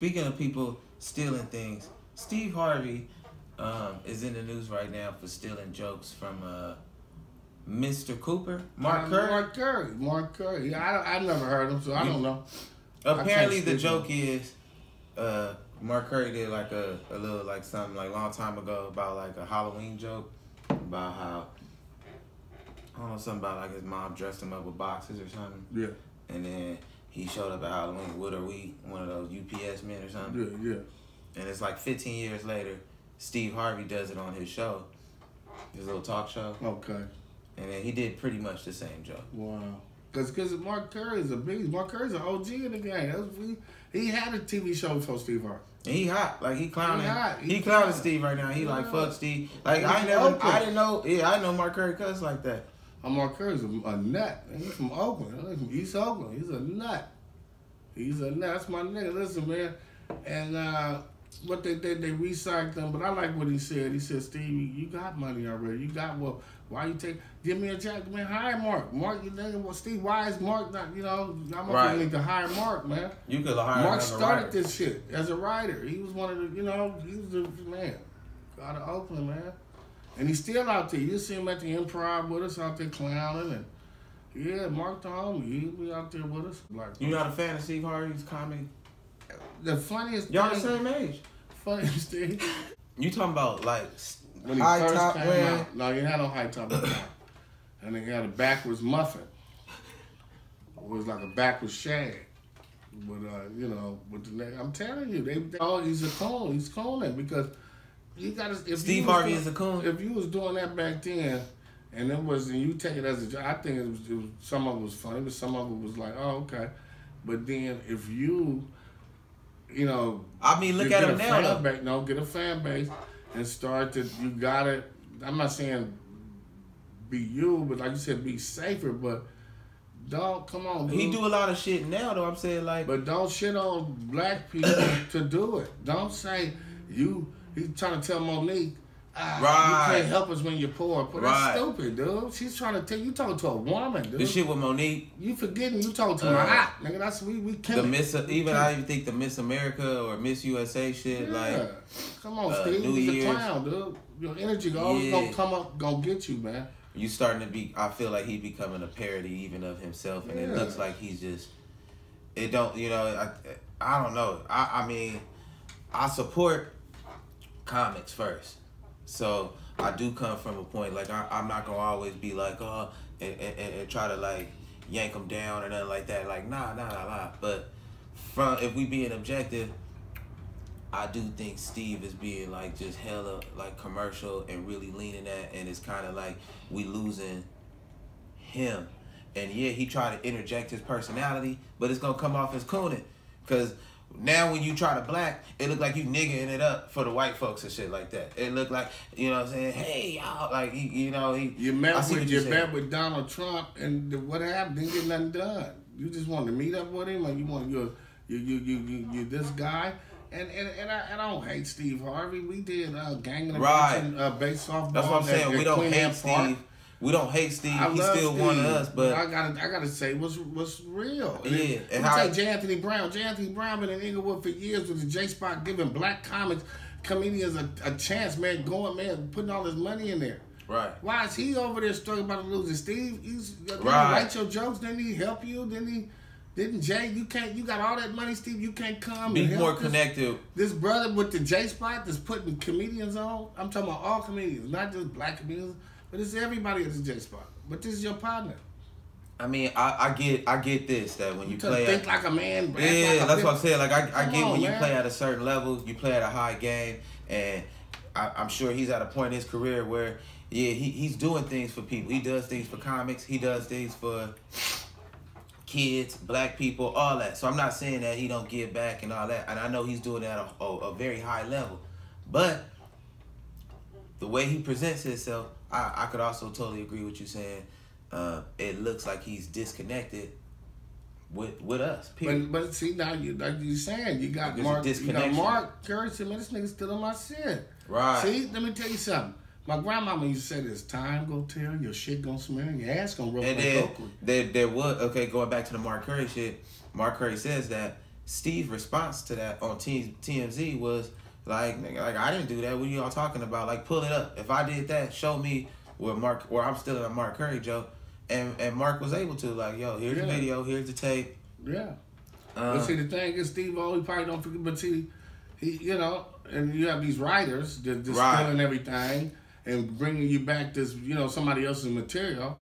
Speaking of people stealing things, Steve Harvey is in the news right now for stealing jokes from Mr. Cooper, Mark Curry. Mark Curry. Yeah, I never heard him, so I don't know. Apparently, the joke is Mark Curry did like a little like something like a long time ago about like a Halloween joke about how I don't know something about like his mom dressed him up with boxes or something. Yeah. And then he showed up at Halloween. What are we? One of those UPS men or something. Yeah. And it's like 15 years later, Steve Harvey does it on his show, his little talk show. Okay. And then he did pretty much the same joke. Wow. Because Mark Curry is a beast. Mark Curry's an OG in the game. He had a TV show before Steve Harvey. And he hot. Like he clowning. He clowning Steve right now. He like fuck Steve. Like I didn't know. Yeah, I know Mark Curry cuss like that. Mark Curry's a nut. He's from Oakland. He's from East Oakland. He's a nut. He's a nut. That's my nigga. Listen, man. And what they recycled him, but I like what he said. He said, Steve, you got money already. You got why you give me a check, man, hire Mark. Mark, you nigga, well, Steve, why is Mark not, I'm need to hire Mark, man. You could hire Mark started this shit as a writer. He was one of the, he was the man out of Oakland, man. And he's still out there. You see him at the Improv with us out there clowning and yeah, Mark the homie. He'll be out there with us. You not a fan of Steve Harvey's comedy? The funniest y'all thing, the same age. Funniest thing. You talking about like when he high first top came wearing? out. No, he had no high top at the time. And he had a backwards muffin. It was like a backwards shag. But with the neck. I'm telling you, he's a coon. He's cooning because you gotta Steve Harvey is a coon. If you was doing that back then and you take it as a joke, I think it was some of it was funny, but some of it was like, oh, okay. But then if you I mean, look at him now. Get a fan base and start to. You gotta. I'm not saying be you, but like you said, be safer. But don't come on. Dude. He do a lot of shit now, though. I'm saying like, but don't shit on black people to do it. Don't say you. He's trying to tell Monique. You can't help us when you're poor. But that's stupid, dude. She's trying to tell you talking to a woman, dude. The shit with Monique. You forgetting you talking to my aunt, nigga. That's we can't. I even think the Miss America or Miss USA shit, like. Come on, Steve. He's a clown, dude. Your energy always gonna come up, gonna get you, man. You starting to be. I feel like he's becoming a parody even of himself, and it looks like he's just. It don't, I don't know. I mean, I support comics first. So I do come from a point like I'm not gonna always be like and try to like yank them down or nothing like that. Like nah. But if we being objective, I do think Steve is being like just hella like commercial and really leaning that, and it's kind of like we losing him. And yeah, he tried to interject his personality, but it's gonna come off as cooning, cause. Now when you try to black, it look like you niggering it up for the white folks and shit like that. It look like, what I'm saying, hey y'all, like You met with Donald Trump and what happened? Didn't get nothing done. You just wanted to meet up with him, like you want you this guy. And I don't hate Steve Harvey. We did gang based off. That's what I'm saying. We don't hate Steve. We don't hate Steve. He's still one of us, but I gotta say what's real. Yeah, and take J. Anthony Brown. J. Anthony Brown been in Inglewood for years with the J Spot, giving black comedians a chance, man. Putting all his money in there. Right. Why is he over there struggling about losing? Steve, didn't he write your jokes? Didn't he help you? Didn't Jay? You got all that money, Steve. You can't come. Be more connected. This brother with the J Spot that's putting comedians on. I'm talking about all comedians, not just black comedians. But it's everybody at the J Spot. But this is your partner. I mean, I get this, that when you play think like a man. Yeah, that's what I'm saying. Like I get when you play at a certain level, you play at a high game, and I'm sure he's at a point in his career where he's doing things for people. He does things for comics. He does things for kids, black people, all that. So I'm not saying that he don't give back and all that. And I know he's doing it at a very high level, but the way he presents himself, I could also totally agree with you saying it looks like he's disconnected with us. Period. But see now like you saying you got Mark Curry said, man, this nigga still on my shit. Right. See, let me tell you something. My grandmama used to say this: time gonna tell, your shit gonna smell, your ass gonna roll like Oakley. There was going back to the Mark Curry shit. Mark Curry says that Steve's response to that on TMZ was like, nigga, like I didn't do that. What are y'all talking about? Like, pull it up. If I did that, show me where I'm still in a Mark Curry joke. And Mark was able to, like, yo, here's the video, here's the tape. Yeah. But see, the thing is, Steve, he probably don't forget, but see, he, you know, and you have these writers that just stealing everything and bringing you back this, you know, somebody else's material.